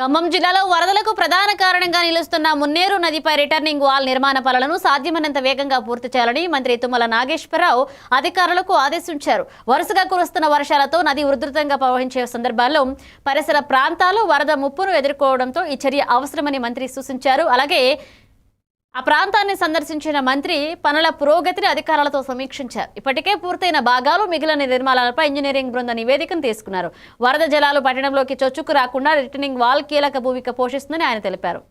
ఖమ్మం జిల్లాలో వరదలకు ప్రధాన కారణంగా నిలుస్తున్న మున్నేరు నదిపై రిటర్నింగ్ వాల్ నిర్మాణ పనులను సాధ్యమైనంత వేగంగా పూర్తి చేయాలని మంత్రి తుమ్మల నాగేశ్వరరావు అధికారులకు ఆదేశించారు. వరుసగా కురుస్తున్న వర్షాలతో నది ఉధృతంగా ప్రవహించే సందర్భాల్లో పరిసర ప్రాంతాలు వరద ముప్పును ఎదుర్కోవడంతో ఈ చర్య అవసరమని మంత్రి సూచించారు. అలాగే ఆ ప్రాంతాన్ని సందర్శించిన మంత్రి పనుల పురోగతిని అధికారులతో సమీక్షించారు. ఇప్పటికే పూర్తయిన భాగాలు, మిగిలిన నిర్మాణాలపై ఇంజనీరింగ్ బృంద నివేదికను తీసుకున్నారు. వరద జలాలు పట్టణంలోకి చొచ్చుకు రాకుండా రిటర్నింగ్ వాల్ కీలక భూమిక పోషిస్తుందని ఆయన తెలిపారు.